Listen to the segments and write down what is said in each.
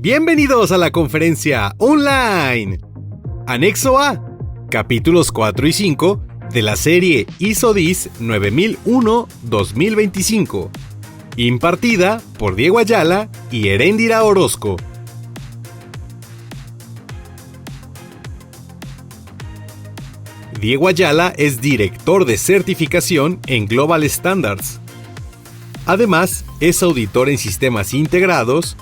Bienvenidos a la conferencia online. Anexo A, capítulos 4 y 5 de la serie ISO 9001-2025, impartida por Diego Ayala y Heréndira Orozco. Diego Ayala es director de certificación en Global Standards. Además, es auditor en sistemas integrados,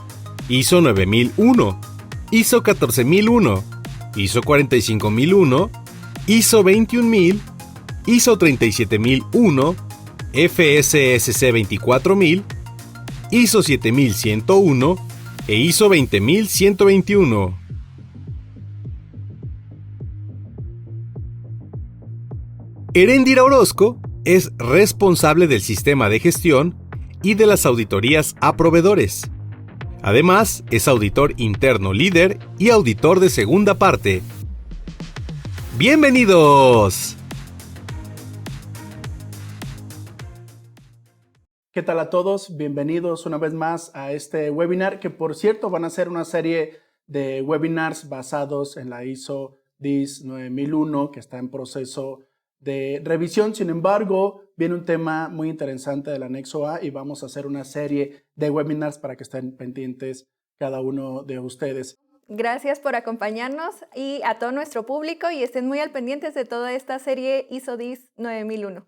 ISO 9001, ISO 14001, ISO 45001, ISO 21000, ISO 37001, FSSC 24000, ISO 7101 e ISO 20121. Heréndira Orozco es responsable del sistema de gestión y de las auditorías a proveedores. Además, es auditor interno líder y auditor de segunda parte. ¡Bienvenidos! ¿Qué tal a todos? Bienvenidos una vez más a este webinar, que por cierto van a ser una serie de webinars basados en la ISO 9001, que está en proceso de revisión. Sin embargo, viene un tema muy interesante del anexo A y vamos a hacer una serie de webinars para que estén pendientes cada uno de ustedes. Gracias por acompañarnos y a todo nuestro público, y estén muy al pendientes de toda esta serie ISO 9001.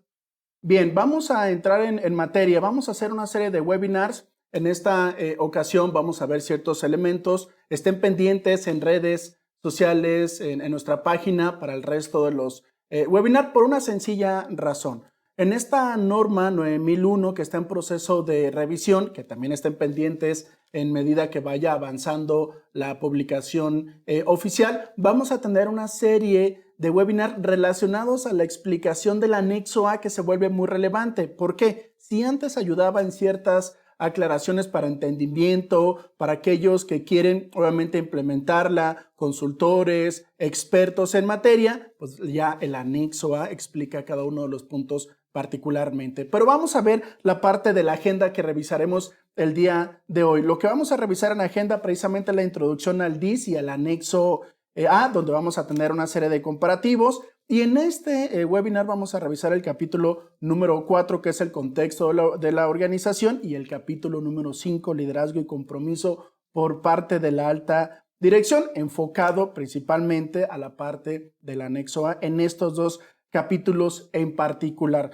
Bien, vamos a entrar en materia. Vamos a hacer una serie de webinars. En esta ocasión vamos a ver ciertos elementos. Estén pendientes en redes sociales, en nuestra página para el resto de los webinars, por una sencilla razón. En esta norma 9001 que está en proceso de revisión, que también estén pendientes en medida que vaya avanzando la publicación oficial, vamos a tener una serie de webinars relacionados a la explicación del anexo A, que se vuelve muy relevante. ¿Por qué? Si antes ayudaba en ciertas aclaraciones para entendimiento, para aquellos que quieren obviamente implementarla, consultores, expertos en materia, pues ya el anexo A explica cada uno de los puntos particularmente. Pero vamos a ver la parte de la agenda que revisaremos el día de hoy. Lo que vamos a revisar en la agenda precisamente es la introducción al DIS y al anexo A, donde vamos a tener una serie de comparativos. Y en este webinar vamos a revisar el capítulo número 4, que es el contexto de la organización, y el capítulo número 5, liderazgo y compromiso por parte de la alta dirección, enfocado principalmente a la parte del anexo A en estos dos capítulos en particular.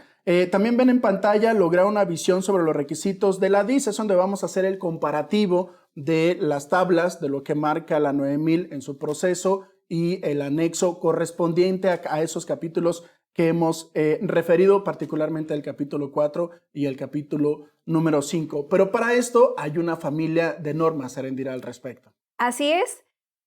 También ven en pantalla lograr una visión sobre los requisitos de la DIS, es donde vamos a hacer el comparativo de las tablas de lo que marca la 9000 en su proceso y el anexo correspondiente a esos capítulos que hemos referido, particularmente el capítulo 4 y el capítulo número 5. Pero para esto hay una familia de normas, Heréndira, al respecto. Así es.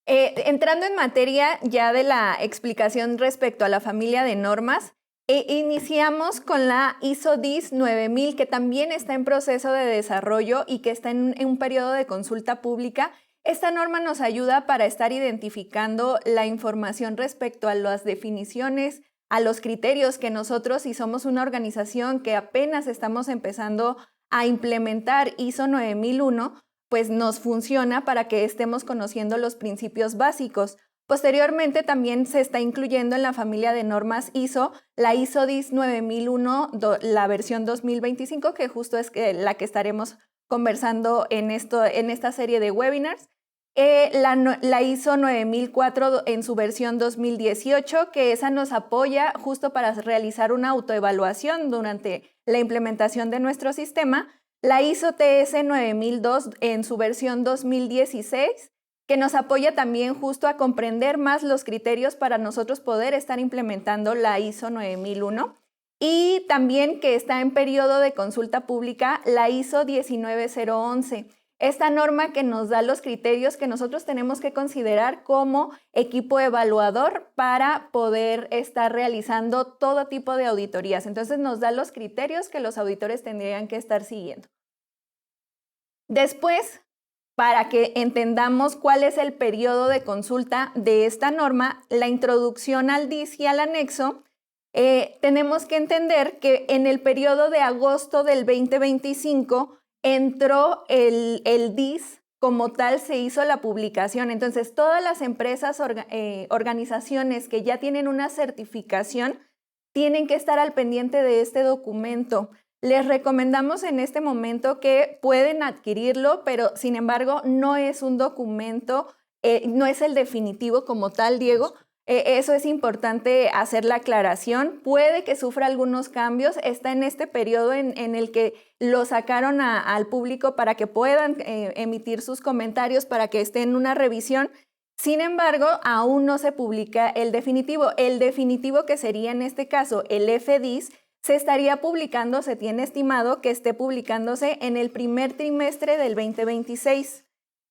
Entrando en materia ya de la explicación respecto a la familia de normas, iniciamos con la ISO 9000, que también está en proceso de desarrollo y que está en un periodo de consulta pública. Esta norma nos ayuda para estar identificando la información respecto a las definiciones, a los criterios que nosotros, si somos una organización que apenas estamos empezando a implementar ISO 9001, pues nos funciona para que estemos conociendo los principios básicos. Posteriormente también se está incluyendo en la familia de normas ISO la ISO 9001, la versión 2025, que justo es la que estaremos conversando en esta serie de webinars. La ISO 9004 en su versión 2018, que esa nos apoya justo para realizar una autoevaluación durante la implementación de nuestro sistema. La ISO TS 9002 en su versión 2016, que nos apoya también justo a comprender más los criterios para nosotros poder estar implementando la ISO 9001. Y también que está en periodo de consulta pública la ISO 19011. Esta norma que nos da los criterios que nosotros tenemos que considerar como equipo evaluador para poder estar realizando todo tipo de auditorías. Entonces nos da los criterios que los auditores tendrían que estar siguiendo. Después, para que entendamos cuál es el periodo de consulta de esta norma, la introducción al DIS y al anexo, tenemos que entender que en el periodo de agosto del 2025 entró el DIS como tal se hizo la publicación. Entonces, todas las empresas, organizaciones que ya tienen una certificación, tienen que estar al pendiente de este documento. Les recomendamos en este momento que pueden adquirirlo, pero sin embargo no es un documento, no es el definitivo como tal, Diego. Eso es importante hacer la aclaración. Puede que sufra algunos cambios. Está en este periodo en el que lo sacaron al público para que puedan emitir sus comentarios, para que esté en una revisión. Sin embargo, aún no se publica el definitivo. El definitivo, que sería en este caso el FDIS, se estaría publicando, se tiene estimado que esté publicándose en el primer trimestre del 2026.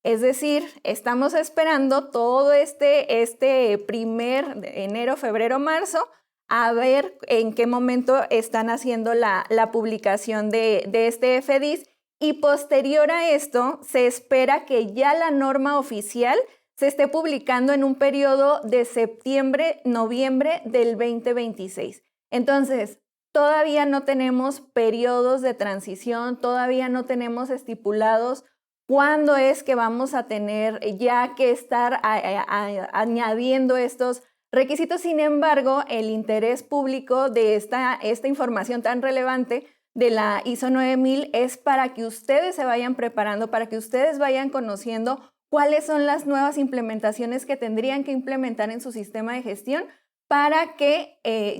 Es decir, estamos esperando todo este primer de enero, febrero, marzo, a ver en qué momento están haciendo la publicación de este FDIS, y posterior a esto se espera que ya la norma oficial se esté publicando en un periodo de septiembre, noviembre del 2026. Entonces, todavía no tenemos periodos de transición, todavía no tenemos estipulados cuándo es que vamos a tener ya que estar añadiendo estos requisitos. Sin embargo, el interés público de esta información tan relevante de la ISO 9000 es para que ustedes se vayan preparando, para que ustedes vayan conociendo cuáles son las nuevas implementaciones que tendrían que implementar en su sistema de gestión, para que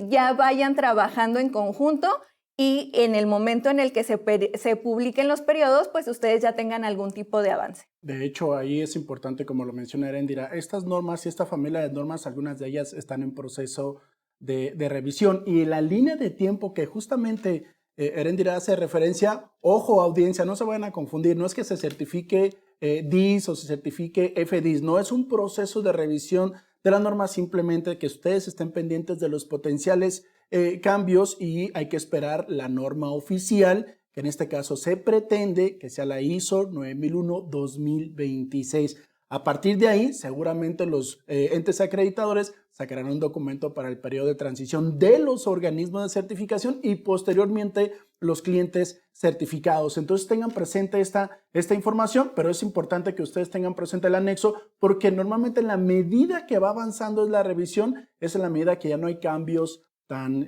ya vayan trabajando en conjunto, y en el momento en el que se publiquen los periodos, pues ustedes ya tengan algún tipo de avance. De hecho, ahí es importante, como lo menciona Eréndira, estas normas y esta familia de normas, algunas de ellas están en proceso de revisión, y la línea de tiempo que justamente Eréndira hace referencia, ojo audiencia, no se vayan a confundir, no es que se certifique DIS o se certifique FDIS, no, es un proceso de revisión de la norma, simplemente que ustedes estén pendientes de los potenciales cambios, y hay que esperar la norma oficial, que en este caso se pretende que sea la ISO 9001-2026. A partir de ahí, seguramente los entes acreditadores sacarán un documento para el periodo de transición de los organismos de certificación y posteriormente los clientes certificados. Entonces tengan presente esta información, pero es importante que ustedes tengan presente el anexo, porque normalmente en la medida que va avanzando la revisión, es en la medida que ya no hay cambios tan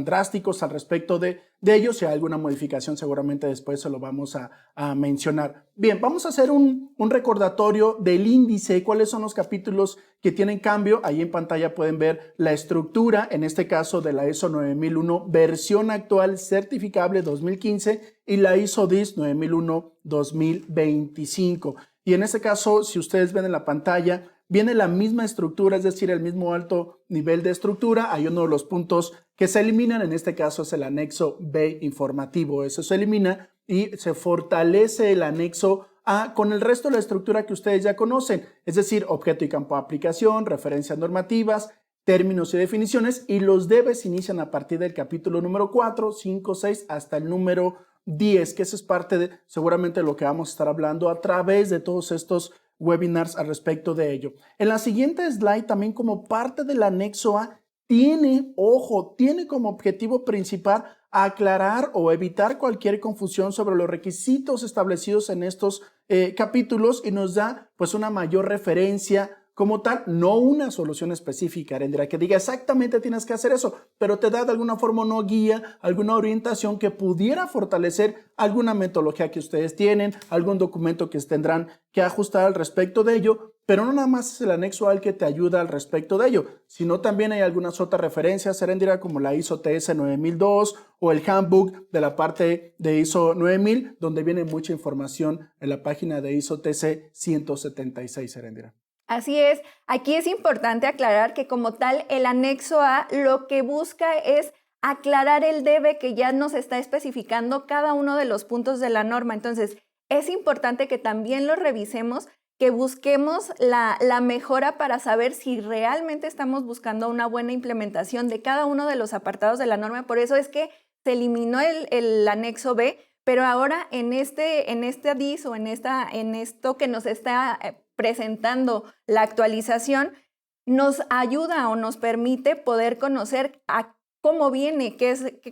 drásticos al respecto de ellos. Si hay alguna modificación, seguramente después se lo vamos a mencionar. Bien, vamos a hacer un recordatorio del índice, cuáles son los capítulos que tienen cambio. Ahí en pantalla pueden ver la estructura, en este caso de la ISO 9001 versión actual certificable 2015 y la ISO DIS 9001-2025. Y en este caso, si ustedes ven en la pantalla, viene la misma estructura, es decir, el mismo alto nivel de estructura. Hay uno de los puntos que se eliminan, en este caso es el anexo B informativo. Eso se elimina y se fortalece el anexo A con el resto de la estructura que ustedes ya conocen, es decir, objeto y campo de aplicación, referencias normativas, términos y definiciones, y los debes inician a partir del capítulo número 4, 5, 6 hasta el número 10, que eso es parte de seguramente lo que vamos a estar hablando a través de todos estos webinars al respecto de ello. En la siguiente slide, también como parte del anexo A, tiene como objetivo principal aclarar o evitar cualquier confusión sobre los requisitos establecidos en estos capítulos, y nos da pues una mayor referencia como tal, no una solución específica, Eréndira, que diga exactamente tienes que hacer eso, pero te da de alguna forma una guía, alguna orientación que pudiera fortalecer alguna metodología que ustedes tienen, algún documento que tendrán que ajustar al respecto de ello, pero no nada más es el anexo al que te ayuda al respecto de ello, sino también hay algunas otras referencias, Eréndira, como la ISO TS 9002 o el handbook de la parte de ISO 9000, donde viene mucha información en la página de ISO TC 176, Eréndira. Así es, aquí es importante aclarar que como tal el anexo A lo que busca es aclarar el debe que ya nos está especificando cada uno de los puntos de la norma. Entonces, es importante que también lo revisemos, que busquemos la mejora para saber si realmente estamos buscando una buena implementación de cada uno de los apartados de la norma. Por eso es que se eliminó el anexo B, pero ahora en este DIS o en esto que nos está presentando la actualización, nos ayuda o nos permite poder conocer cómo viene,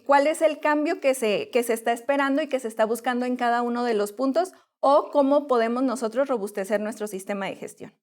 cuál es el cambio que se está esperando y que se está buscando en cada uno de los puntos, o cómo podemos nosotros robustecer nuestro sistema de gestión.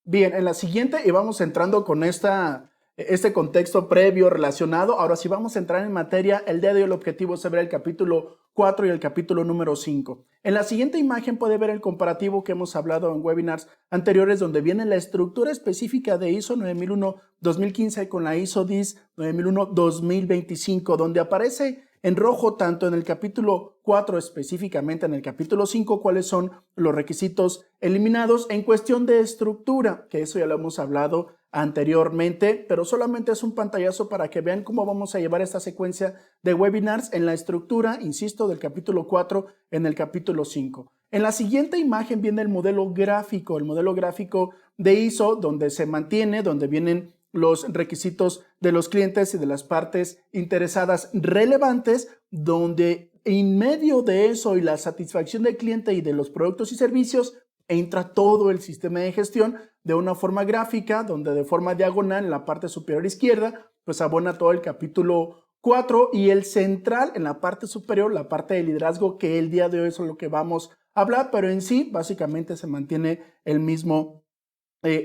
Bien, en la siguiente, y vamos entrando con este contexto previo relacionado. Ahora sí vamos a entrar en materia. El día de hoy el objetivo es ver el capítulo 4 y el capítulo número 5. En la siguiente imagen puede ver el comparativo que hemos hablado en webinars anteriores, donde viene la estructura específica de ISO 9001-2015 con la ISO 10 9001-2025, donde aparece en rojo tanto en el capítulo 4 específicamente en el capítulo 5 cuáles son los requisitos eliminados en cuestión de estructura, que eso ya lo hemos hablado anteriormente, pero solamente es un pantallazo para que vean cómo vamos a llevar esta secuencia de webinars en la estructura, insisto, del capítulo 4 en el capítulo 5. En la siguiente imagen viene el modelo gráfico de ISO, donde se mantiene, donde vienen los requisitos de los clientes y de las partes interesadas relevantes, donde en medio de eso y la satisfacción del cliente y de los productos y servicios entra todo el sistema de gestión de una forma gráfica, donde de forma diagonal en la parte superior izquierda pues abona todo el capítulo 4 y el central en la parte superior, la parte de liderazgo, que el día de hoy es lo que vamos a hablar, pero en sí básicamente se mantiene el mismo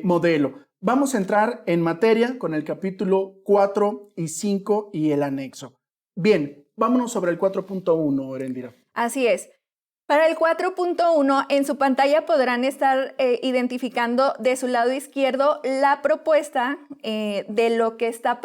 modelo. Vamos a entrar en materia con el capítulo 4 y 5 y el anexo. Bien, vámonos sobre el 4.1, Erendira. Así es. Para el 4.1, en su pantalla podrán estar identificando de su lado izquierdo la propuesta de lo que está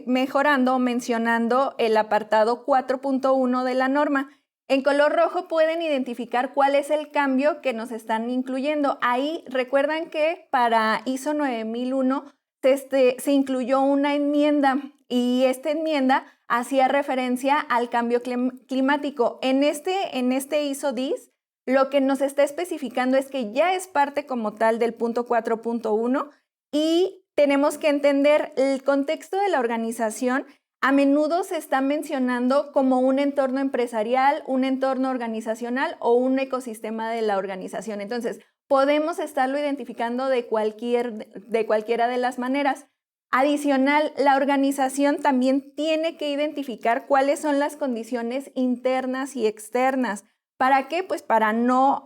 mejorando o mencionando el apartado 4.1 de la norma. En color rojo pueden identificar cuál es el cambio que nos están incluyendo. Ahí recuerdan que para ISO 9001 se incluyó una enmienda y esta enmienda hacía referencia al cambio climático. En este ISO 10, lo que nos está especificando es que ya es parte como tal del punto 4.1 y tenemos que entender el contexto de la organización. A menudo se está mencionando como un entorno empresarial, un entorno organizacional o un ecosistema de la organización. Entonces, podemos estarlo identificando de cualquiera de las maneras. Adicional, la organización también tiene que identificar cuáles son las condiciones internas y externas. ¿Para qué? Pues para no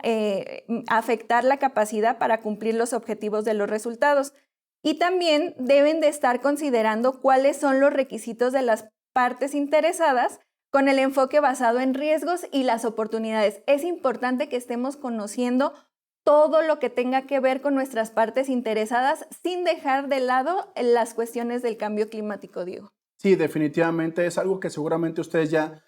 afectar la capacidad para cumplir los objetivos de los resultados. Y también deben de estar considerando cuáles son los requisitos de las partes interesadas con el enfoque basado en riesgos y las oportunidades. Es importante que estemos conociendo todo lo que tenga que ver con nuestras partes interesadas sin dejar de lado las cuestiones del cambio climático, Diego. Sí, definitivamente es algo que seguramente ustedes ya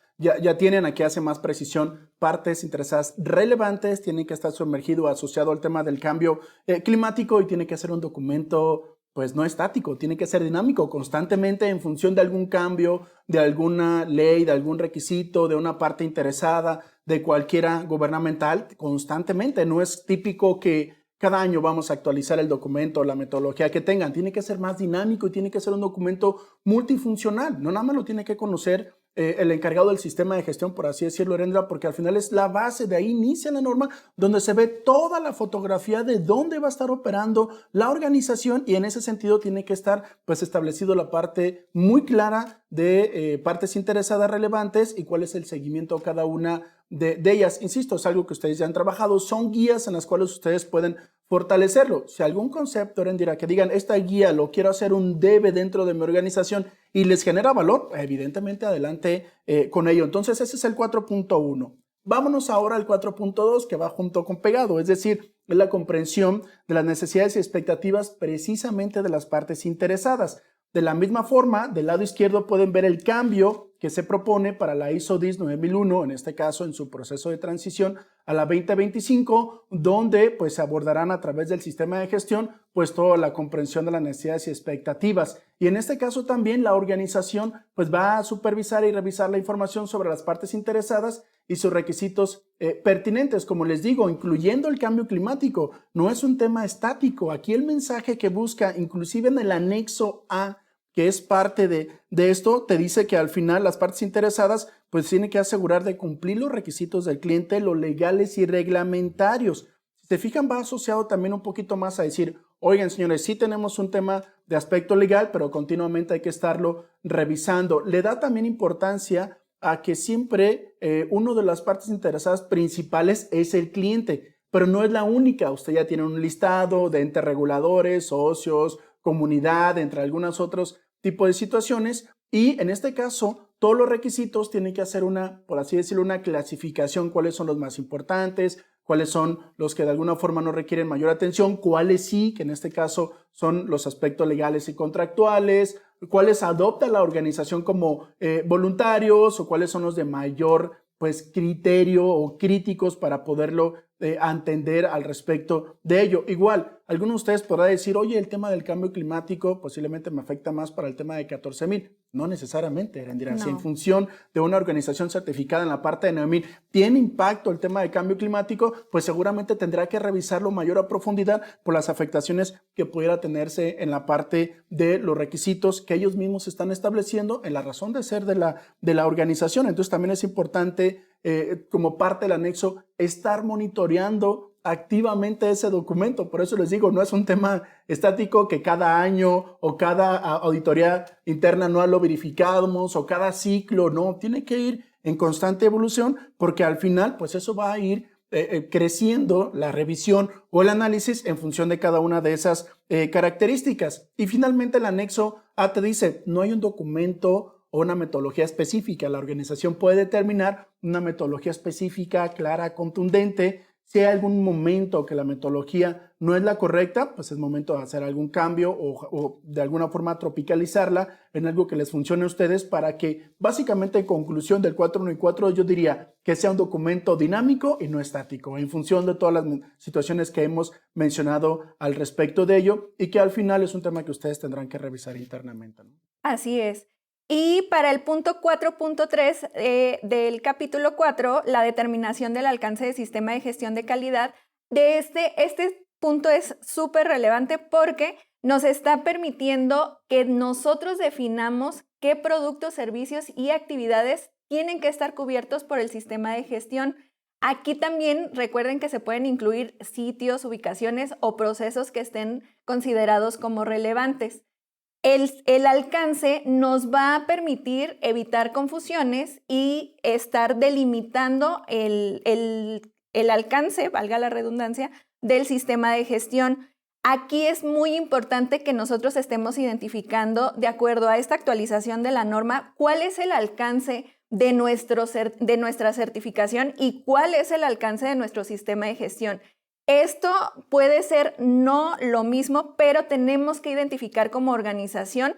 tienen. Aquí hace más precisión, partes interesadas relevantes, tienen que estar sumergido, asociado al tema del cambio climático y tiene que ser un documento pues no estático, tiene que ser dinámico constantemente en función de algún cambio, de alguna ley, de algún requisito, de una parte interesada, de cualquiera gubernamental, constantemente. No es típico que cada año vamos a actualizar el documento, la metodología que tengan. Tiene que ser más dinámico y tiene que ser un documento multifuncional. No nada más lo tiene que conocer el encargado del sistema de gestión, por así decirlo, Erendira, porque al final es la base, de ahí inicia la norma, donde se ve toda la fotografía de dónde va a estar operando la organización y en ese sentido tiene que estar pues establecido la parte muy clara de partes interesadas relevantes y cuál es el seguimiento a cada una de ellas. Insisto, es algo que ustedes ya han trabajado, son guías en las cuales ustedes pueden fortalecerlo. Si algún concepto, Erendira, que digan, esta guía lo quiero hacer un debe dentro de mi organización y les genera valor, evidentemente adelante con ello. Entonces ese es el 4.1. Vámonos ahora al 4.2 que va junto con pegado, es decir, es la comprensión de las necesidades y expectativas precisamente de las partes interesadas. De la misma forma, del lado izquierdo pueden ver el cambio que se propone para la ISO 10 9001, en este caso en su proceso de transición a la 2025, donde pues se abordarán a través del sistema de gestión pues toda la comprensión de las necesidades y expectativas. Y en este caso también la organización pues va a supervisar y revisar la información sobre las partes interesadas y sus requisitos pertinentes, como les digo, incluyendo el cambio climático. No es un tema estático. Aquí el mensaje que busca, inclusive en el anexo A, que es parte de esto, te dice que al final las partes interesadas pues tienen que asegurar de cumplir los requisitos del cliente, los legales y reglamentarios. Si se fijan, va asociado también un poquito más a decir, oigan señores, sí tenemos un tema de aspecto legal, pero continuamente hay que estarlo revisando. Le da también importancia a que siempre una de las partes interesadas principales es el cliente, pero no es la única. Usted ya tiene un listado de entes reguladores, socios, comunidad, entre algunos otros tipos de situaciones, y en este caso todos los requisitos tienen que hacer una, por así decirlo, una clasificación, cuáles son los más importantes, cuáles son los que de alguna forma no requieren mayor atención, cuáles sí, que en este caso son los aspectos legales y contractuales, cuáles adopta la organización como voluntarios o cuáles son los de mayor pues criterio o críticos para poderlo entender al respecto de ello. Igual, algunos de ustedes podrán decir, oye, el tema del cambio climático posiblemente me afecta más para el tema de 14,000. No necesariamente, Erendira. Si en función de una organización certificada en la parte de 9,000 tiene impacto el tema de cambio climático, pues seguramente tendrá que revisarlo mayor a profundidad por las afectaciones que pudiera tenerse en la parte de los requisitos que ellos mismos están estableciendo en la razón de ser de la organización. Entonces también es importante como parte del anexo estar monitoreando activamente ese documento. Por eso les digo, no es un tema estático que cada año o cada auditoría interna no lo verificamos o cada ciclo, no, tiene que ir en constante evolución porque al final pues eso va a ir creciendo la revisión o el análisis en función de cada una de esas características. Y finalmente el anexo A te dice, no hay un documento o una metodología específica. La organización puede determinar una metodología específica, clara, contundente. Si hay algún momento que la metodología no es la correcta, pues es momento de hacer algún cambio o de alguna forma tropicalizarla en algo que les funcione a ustedes para que básicamente en conclusión del 4.1 y 4 yo diría que sea un documento dinámico y no estático en función de todas las situaciones que hemos mencionado al respecto de ello y que al final es un tema que ustedes tendrán que revisar internamente, ¿no? Así es. Y para el punto 4.3 del capítulo 4, la determinación del alcance del sistema de gestión de calidad, este punto es súper relevante porque nos está permitiendo que nosotros definamos qué productos, servicios y actividades tienen que estar cubiertos por el sistema de gestión. Aquí también recuerden que se pueden incluir sitios, ubicaciones o procesos que estén considerados como relevantes. El alcance nos va a permitir evitar confusiones y estar delimitando el alcance, valga la redundancia, del sistema de gestión. Aquí es muy importante que nosotros estemos identificando, de acuerdo a esta actualización de la norma, cuál es el alcance de nuestra certificación y cuál es el alcance de nuestro sistema de gestión. Esto puede ser no lo mismo, pero tenemos que identificar como organización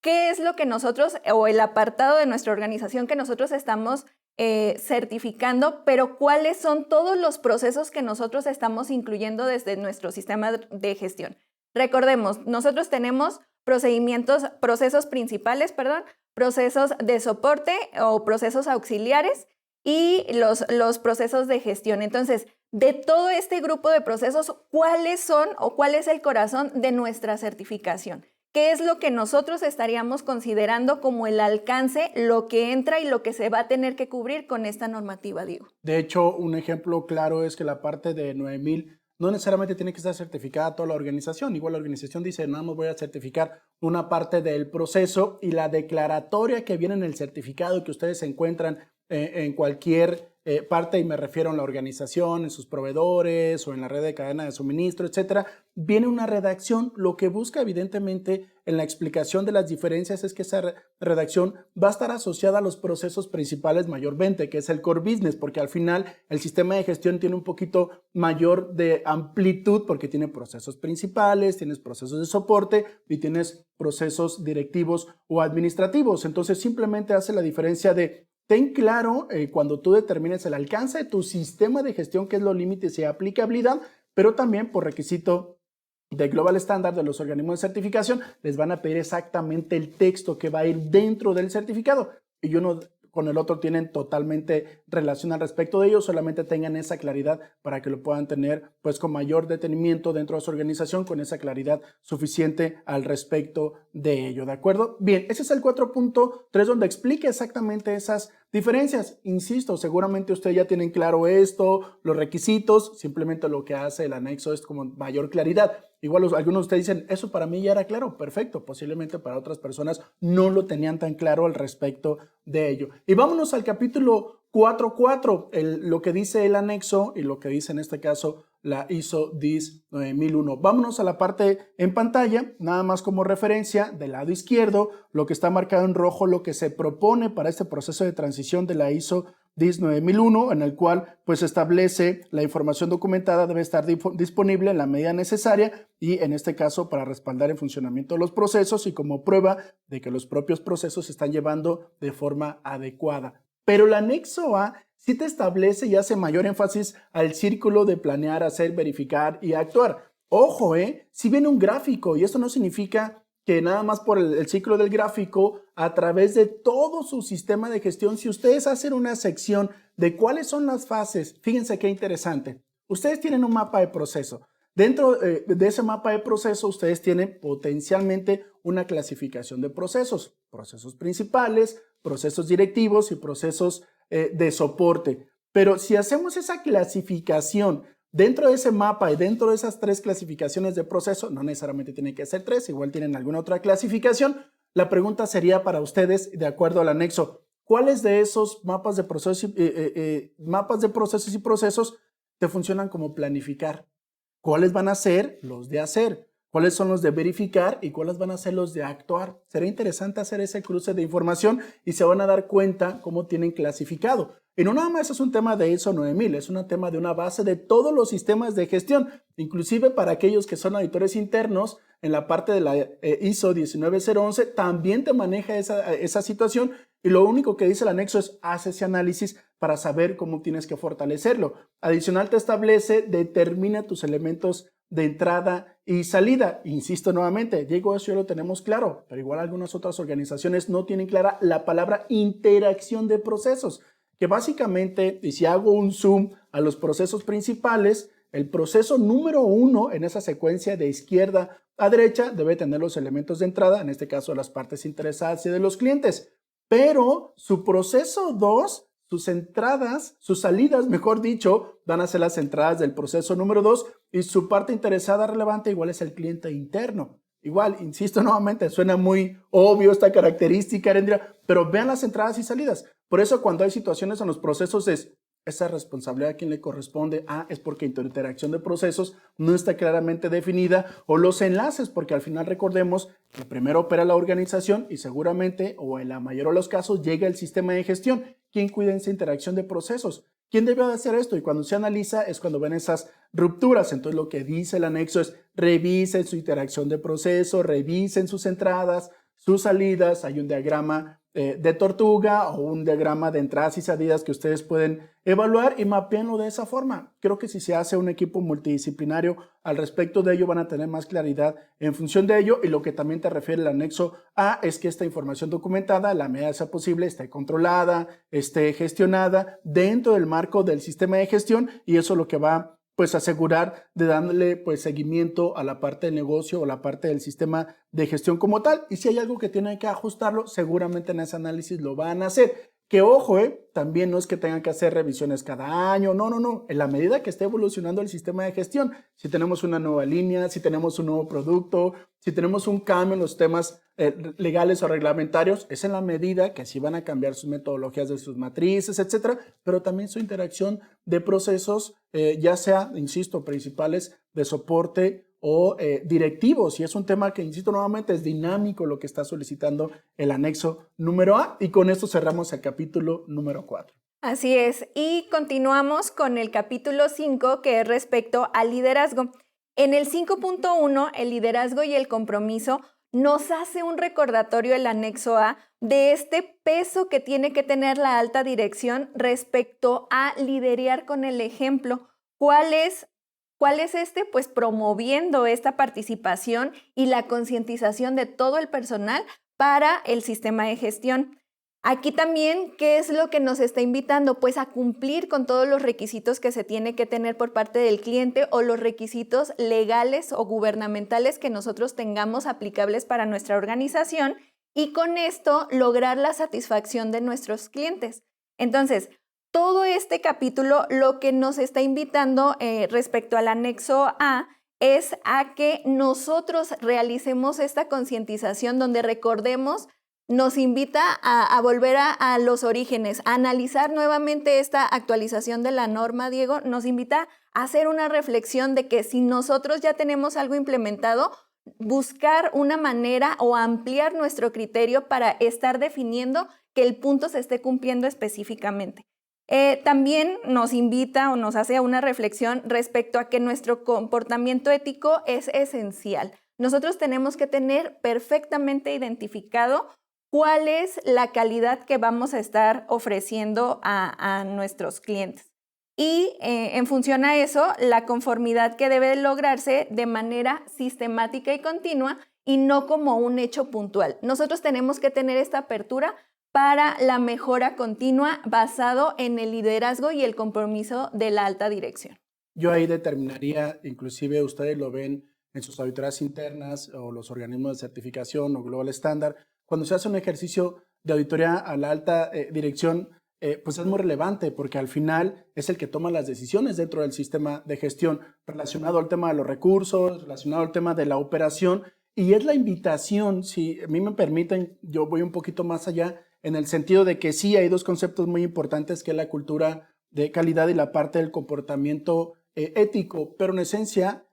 qué es lo que nosotros, o el apartado de nuestra organización que nosotros estamos certificando, pero cuáles son todos los procesos que nosotros estamos incluyendo desde nuestro sistema de gestión. Recordemos, nosotros tenemos procesos principales, procesos de soporte o procesos auxiliares y los procesos de gestión. Entonces, de todo este grupo de procesos, ¿cuáles son o cuál es el corazón de nuestra certificación? ¿Qué es lo que nosotros estaríamos considerando como el alcance, lo que entra y lo que se va a tener que cubrir con esta normativa, Diego? De hecho, un ejemplo claro es que la parte de 9,000 no necesariamente tiene que estar certificada toda la organización. Igual la organización dice, nada más voy a certificar una parte del proceso y la declaratoria que viene en el certificado que ustedes encuentran en cualquier parte, y me refiero a la organización, en sus proveedores o en la red de cadena de suministro, etcétera, viene una redacción. Lo que busca evidentemente en la explicación de las diferencias es que esa redacción va a estar asociada a los procesos principales mayormente, que es el core business, porque al final el sistema de gestión tiene un poquito mayor de amplitud porque tiene procesos principales, tienes procesos de soporte y tienes procesos directivos o administrativos. Entonces simplemente hace la diferencia de ten claro cuando tú determines el alcance de tu sistema de gestión, qué es los límites y aplicabilidad, pero también por requisito de Global Standard de los organismos de certificación, les van a pedir exactamente el texto que va a ir dentro del certificado. Y uno con el otro tienen totalmente relación al respecto de ello, solamente tengan esa claridad para que lo puedan tener pues con mayor detenimiento dentro de su organización, con esa claridad suficiente al respecto de ello, ¿de acuerdo? Bien, ese es el 4.3 donde explica exactamente esas diferencias. Insisto, seguramente ustedes ya tienen claro esto, los requisitos, simplemente lo que hace el anexo es como mayor claridad. Igual algunos de ustedes dicen, eso para mí ya era claro, perfecto, posiblemente para otras personas no lo tenían tan claro al respecto de ello. Y vámonos al capítulo 4.4, lo que dice el anexo y lo que dice en este caso la ISO 10001. Vámonos a la parte en pantalla, nada más como referencia, del lado izquierdo, lo que está marcado en rojo, lo que se propone para este proceso de transición de la ISO 10001, en el cual pues establece la información documentada debe estar disponible en la medida necesaria y en este caso para respaldar el funcionamiento de los procesos y como prueba de que los propios procesos se están llevando de forma adecuada. Pero el anexo A sí te establece y hace mayor énfasis al círculo de planear, hacer, verificar y actuar. Ojo, si viene un gráfico y esto no significa que nada más por el ciclo del gráfico, a través de todo su sistema de gestión, si ustedes hacen una sección de cuáles son las fases, fíjense qué interesante. Ustedes tienen un mapa de proceso. Dentro de ese mapa de proceso, ustedes tienen potencialmente una clasificación de procesos. Procesos principales, procesos directivos y procesos de soporte. Pero si hacemos esa clasificación dentro de ese mapa y dentro de esas 3 clasificaciones de proceso, no necesariamente tiene que ser 3, igual tienen alguna otra clasificación, la pregunta sería para ustedes, de acuerdo al anexo, ¿cuáles de esos mapas de procesos y procesos te funcionan como planificar? ¿Cuáles van a ser los de hacer? ¿Cuáles son los de verificar y cuáles van a ser los de actuar? Será interesante hacer ese cruce de información y se van a dar cuenta cómo tienen clasificado. Y no nada más es un tema de ISO 9000, es un tema de una base de todos los sistemas de gestión, inclusive para aquellos que son auditores internos, en la parte de la ISO 19011 también te maneja esa situación y lo único que dice el anexo es haz ese análisis para saber cómo tienes que fortalecerlo. Adicional te establece, determina tus elementos de entrada y salida. Insisto nuevamente, digo eso ya lo tenemos claro, pero igual algunas otras organizaciones no tienen clara la palabra interacción de procesos, que básicamente, y si hago un zoom a los procesos principales, el proceso número 1 en esa secuencia de izquierda a derecha debe tener los elementos de entrada, en este caso las partes interesadas y de los clientes, pero su proceso 2, sus entradas, sus salidas, mejor dicho, van a ser las entradas del proceso número 2 y su parte interesada relevante igual es el cliente interno. Igual, insisto nuevamente, suena muy obvio esta característica, Arendira, pero vean las entradas y salidas. Por eso cuando hay situaciones en los procesos es esa responsabilidad a quien le corresponde. Es porque tu interacción de procesos no está claramente definida o los enlaces, porque al final recordemos que primero opera la organización y seguramente o en la mayoría de los casos llega el sistema de gestión. ¿Quién cuida esa interacción de procesos? ¿Quién debe hacer esto? Y cuando se analiza es cuando ven esas rupturas. Entonces lo que dice el anexo es revisen su interacción de proceso, revisen sus entradas, sus salidas. Hay un diagrama de tortuga o un diagrama de entradas y salidas que ustedes pueden evaluar y mapeenlo de esa forma. Creo que si se hace un equipo multidisciplinario al respecto de ello van a tener más claridad en función de ello y lo que también te refiere el anexo A es que esta información documentada, a la medida que sea posible, esté controlada, esté gestionada dentro del marco del sistema de gestión y eso es lo que va pues asegurar de darle pues seguimiento a la parte del negocio o la parte del sistema de gestión como tal. Y si hay algo que tienen que ajustarlo, seguramente en ese análisis lo van a hacer. Que ojo, también no es que tengan que hacer revisiones cada año, no. En la medida que esté evolucionando el sistema de gestión, si tenemos una nueva línea, si tenemos un nuevo producto, si tenemos un cambio en los temas legales o reglamentarios, es en la medida que así van a cambiar sus metodologías de sus matrices, etcétera, pero también su interacción de procesos, ya sea, insisto, principales de soporte o directivos, y es un tema que, insisto nuevamente, es dinámico lo que está solicitando el anexo número A, y con esto cerramos el capítulo número 4. Así es, y continuamos con el capítulo 5, que es respecto al liderazgo. En el 5.1, el liderazgo y el compromiso, nos hace un recordatorio el anexo A de este peso que tiene que tener la alta dirección respecto a liderar con el ejemplo. ¿Cuál es este? Pues promoviendo esta participación y la concientización de todo el personal para el sistema de gestión. Aquí también, ¿qué es lo que nos está invitando? Pues a cumplir con todos los requisitos que se tiene que tener por parte del cliente o los requisitos legales o gubernamentales que nosotros tengamos aplicables para nuestra organización y con esto lograr la satisfacción de nuestros clientes. Entonces, todo este capítulo lo que nos está invitando respecto al anexo A es a que nosotros realicemos esta concientización donde recordemos, nos invita a volver a los orígenes, a analizar nuevamente esta actualización de la norma, Diego, nos invita a hacer una reflexión de que si nosotros ya tenemos algo implementado, buscar una manera o ampliar nuestro criterio para estar definiendo que el punto se esté cumpliendo específicamente. También nos invita o nos hace una reflexión respecto a que nuestro comportamiento ético es esencial. Nosotros tenemos que tener perfectamente identificado cuál es la calidad que vamos a estar ofreciendo a nuestros clientes. Y en función a eso, la conformidad que debe lograrse de manera sistemática y continua y no como un hecho puntual. Nosotros tenemos que tener esta apertura para la mejora continua basado en el liderazgo y el compromiso de la alta dirección. Yo ahí determinaría, inclusive ustedes lo ven en sus auditorías internas o los organismos de certificación o Global Standard, cuando se hace un ejercicio de auditoría a la alta dirección, pues es muy relevante porque al final es el que toma las decisiones dentro del sistema de gestión relacionado al tema de los recursos, relacionado al tema de la operación, y es la invitación, si a mí me permiten, yo voy un poquito más allá en el sentido de que sí hay dos conceptos muy importantes que es la cultura de calidad y la parte del comportamiento ético, pero en esencia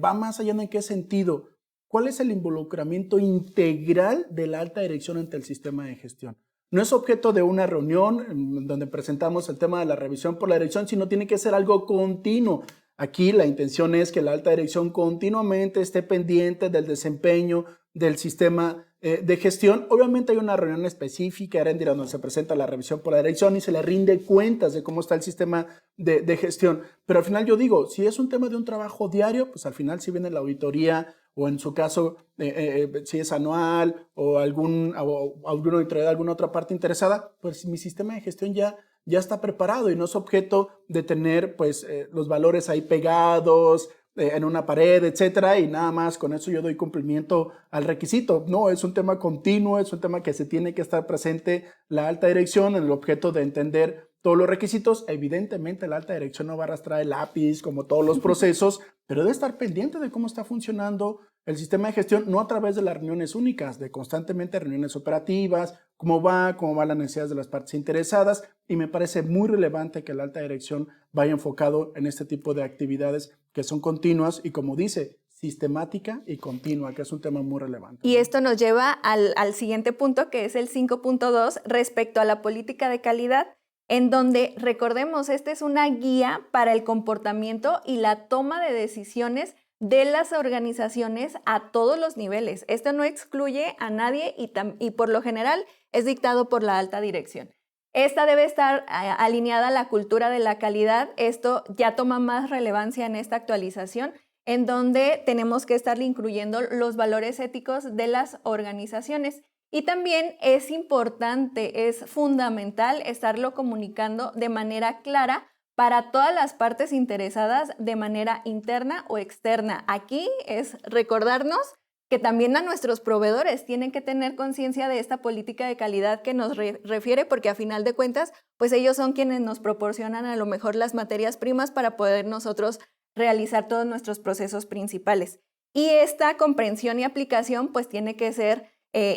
va más allá. ¿En qué sentido? ¿Cuál es el involucramiento integral de la alta dirección ante el sistema de gestión? No es objeto de una reunión donde presentamos el tema de la revisión por la dirección, sino tiene que ser algo continuo. Aquí la intención es que la alta dirección continuamente esté pendiente del desempeño del sistema de gestión. Obviamente hay una reunión específica, Eréndira, donde se presenta la revisión por la dirección y se le rinde cuentas de cómo está el sistema de gestión. Pero al final yo digo, si es un tema de un trabajo diario, pues al final si viene la auditoría o en su caso si es anual o alguna auditoría de alguna otra parte interesada, pues mi sistema de gestión ya está preparado y no es objeto de tener pues los valores ahí pegados en una pared, etcétera, y nada más con eso yo doy cumplimiento al requisito. No, es un tema continuo, es un tema que se tiene que estar presente la alta dirección en el objeto de entender todos los requisitos. Evidentemente la alta dirección no va a arrastrar el lápiz como todos los procesos, pero debe estar pendiente de cómo está funcionando el sistema de gestión, no a través de las reuniones únicas, de constantemente reuniones operativas, cómo van las necesidades de las partes interesadas, y me parece muy relevante que la alta dirección vaya enfocado en este tipo de actividades que son continuas y, como dice, sistemática y continua, que es un tema muy relevante. Y esto nos lleva al siguiente punto, que es el 5.2, respecto a la política de calidad, en donde, recordemos, esta es una guía para el comportamiento y la toma de decisiones de las organizaciones a todos los niveles. Esto no excluye a nadie y por lo general es dictado por la alta dirección. Esta debe estar alineada a la cultura de la calidad. Esto ya toma más relevancia en esta actualización, en donde tenemos que estarle incluyendo los valores éticos de las organizaciones. Y también es importante, es fundamental estarlo comunicando de manera clara para todas las partes interesadas de manera interna o externa. Aquí es recordarnos que también a nuestros proveedores tienen que tener conciencia de esta política de calidad que nos refiere, porque a final de cuentas, pues ellos son quienes nos proporcionan a lo mejor las materias primas para poder nosotros realizar todos nuestros procesos principales. Y esta comprensión y aplicación pues tiene que ser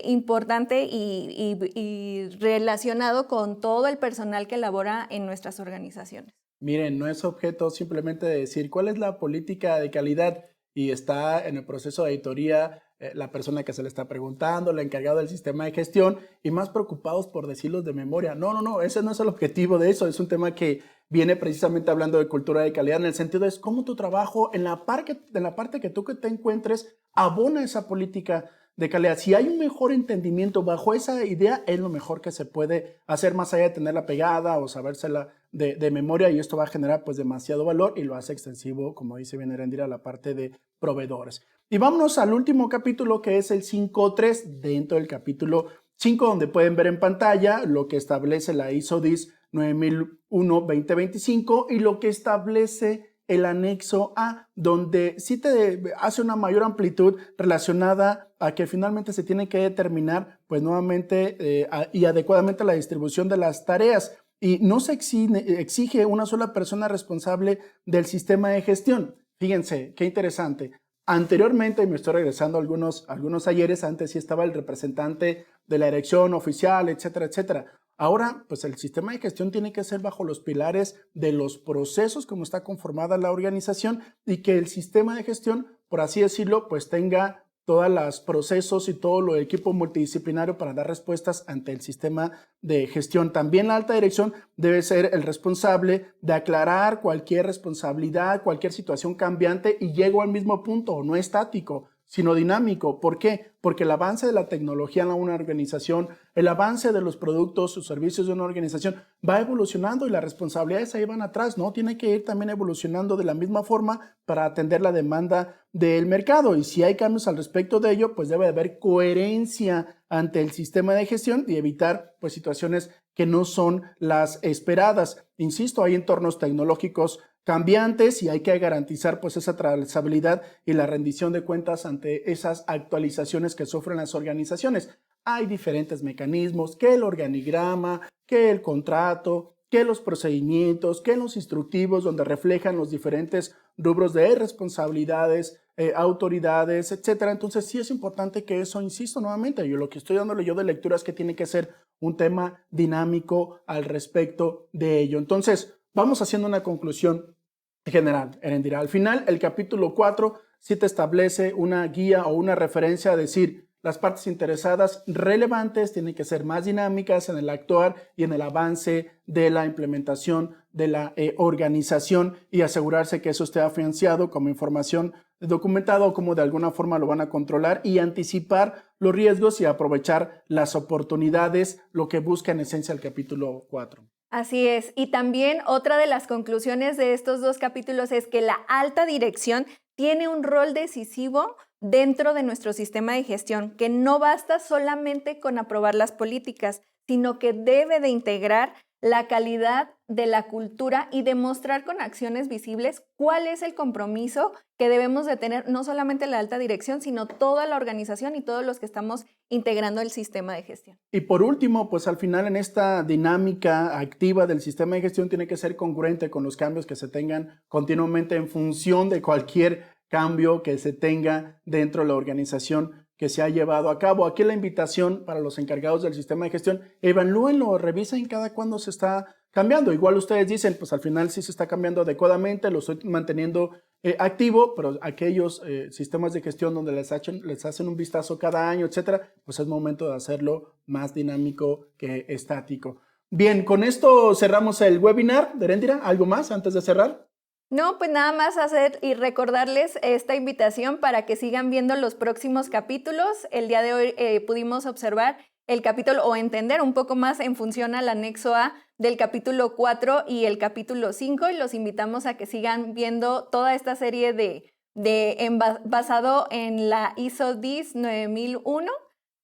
importante y relacionado con todo el personal que labora en nuestras organizaciones. Miren, no es objeto simplemente de decir cuál es la política de calidad y está en el proceso de auditoría la persona que se le está preguntando, el encargado del sistema de gestión, y más preocupados por decirlos de memoria. No, ese no es el objetivo de eso. Es un tema que viene precisamente hablando de cultura de calidad, en el sentido de cómo tu trabajo, en la parte que tú te encuentres, abona esa política de calidad. Si hay un mejor entendimiento bajo esa idea, es lo mejor que se puede hacer, más allá de tenerla pegada o sabérsela de memoria, y esto va a generar pues demasiado valor y lo hace extensivo, como dice bien Eréndira, a la parte de proveedores. Y vámonos al último capítulo, que es el 5.3, dentro del capítulo 5, donde pueden ver en pantalla lo que establece la ISO 10 9001-2025 y lo que establece el anexo A, donde sí te hace una mayor amplitud relacionada a que finalmente se tiene que determinar pues nuevamente y adecuadamente la distribución de las tareas. y no se exige una sola persona responsable del sistema de gestión. Fíjense, qué interesante. Anteriormente, y me estoy regresando a algunos ayeres, antes sí estaba el representante de la dirección oficial, etcétera, etcétera. Ahora, pues el sistema de gestión tiene que ser bajo los pilares de los procesos, como está conformada la organización, y que el sistema de gestión, por así decirlo, pues tenga todos los procesos y todo el equipo multidisciplinario para dar respuestas ante el sistema de gestión. También la alta dirección debe ser el responsable de aclarar cualquier responsabilidad, cualquier situación cambiante y llego al mismo punto, no estático, sino dinámico. ¿Por qué? Porque el avance de la tecnología en una organización, el avance de los productos o servicios de una organización va evolucionando y las responsabilidades ahí van atrás, ¿no? Tiene que ir también evolucionando de la misma forma para atender la demanda del mercado. Y si hay cambios al respecto de ello, pues debe haber coherencia ante el sistema de gestión y evitar pues situaciones que no son las esperadas. Insisto, hay entornos tecnológicos cambiantes y hay que garantizar pues esa trazabilidad y la rendición de cuentas ante esas actualizaciones que sufren las organizaciones. Hay diferentes mecanismos, que el organigrama, que el contrato, que los procedimientos, que los instructivos donde reflejan los diferentes rubros de responsabilidades, autoridades, etcétera. Entonces sí es importante que eso, insisto nuevamente, lo que estoy dándole yo de lectura es que tiene que ser un tema dinámico al respecto de ello. Entonces, vamos haciendo una conclusión general, Erendira. Al final, el capítulo 4 sí te establece una guía o una referencia a decir, las partes interesadas relevantes tienen que ser más dinámicas en el actuar y en el avance de la implementación de la organización y asegurarse que eso esté afianzado como información documentada o como de alguna forma lo van a controlar y anticipar los riesgos y aprovechar las oportunidades, lo que busca en esencia el capítulo 4. Así es. Y también otra de las conclusiones de estos dos capítulos es que la alta dirección tiene un rol decisivo dentro de nuestro sistema de gestión, que no basta solamente con aprobar las políticas, sino que debe de integrar la calidad de la cultura y demostrar con acciones visibles cuál es el compromiso que debemos de tener, no solamente la alta dirección, sino toda la organización y todos los que estamos integrando el sistema de gestión. Y por último, pues al final en esta dinámica activa del sistema de gestión tiene que ser congruente con los cambios que se tengan continuamente en función de cualquier cambio que se tenga dentro de la organización que se ha llevado a cabo. Aquí la invitación para los encargados del sistema de gestión, evalúenlo, revisen cada cuándo se está cambiando. Igual ustedes dicen, pues al final sí se está cambiando adecuadamente, lo estoy manteniendo activo, pero aquellos sistemas de gestión donde les hacen un vistazo cada año, etcétera, pues es momento de hacerlo más dinámico que estático. Bien, con esto cerramos el webinar. Erendira, ¿algo más antes de cerrar? No, pues nada más hacer y recordarles esta invitación para que sigan viendo los próximos capítulos. El día de hoy pudimos observar el capítulo o entender un poco más en función al anexo A del capítulo 4 y el capítulo 5 y los invitamos a que sigan viendo toda esta serie basado en la ISO 9001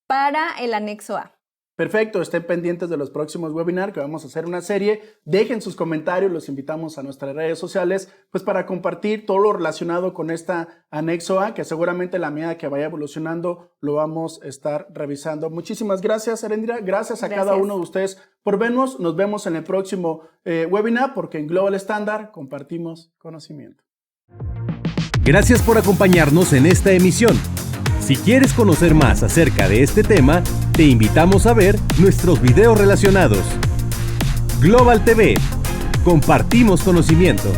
para el anexo A. Perfecto, estén pendientes de los próximos webinars que vamos a hacer una serie. Dejen sus comentarios, los invitamos a nuestras redes sociales pues para compartir todo lo relacionado con esta anexo A, que seguramente a la medida que vaya evolucionando lo vamos a estar revisando. Muchísimas gracias, Erendira. Gracias a cada uno de ustedes por vernos. Nos vemos en el próximo webinar porque en Global Standard compartimos conocimiento. Gracias por acompañarnos en esta emisión. Si quieres conocer más acerca de este tema, te invitamos a ver nuestros videos relacionados. Global TV. Compartimos conocimiento.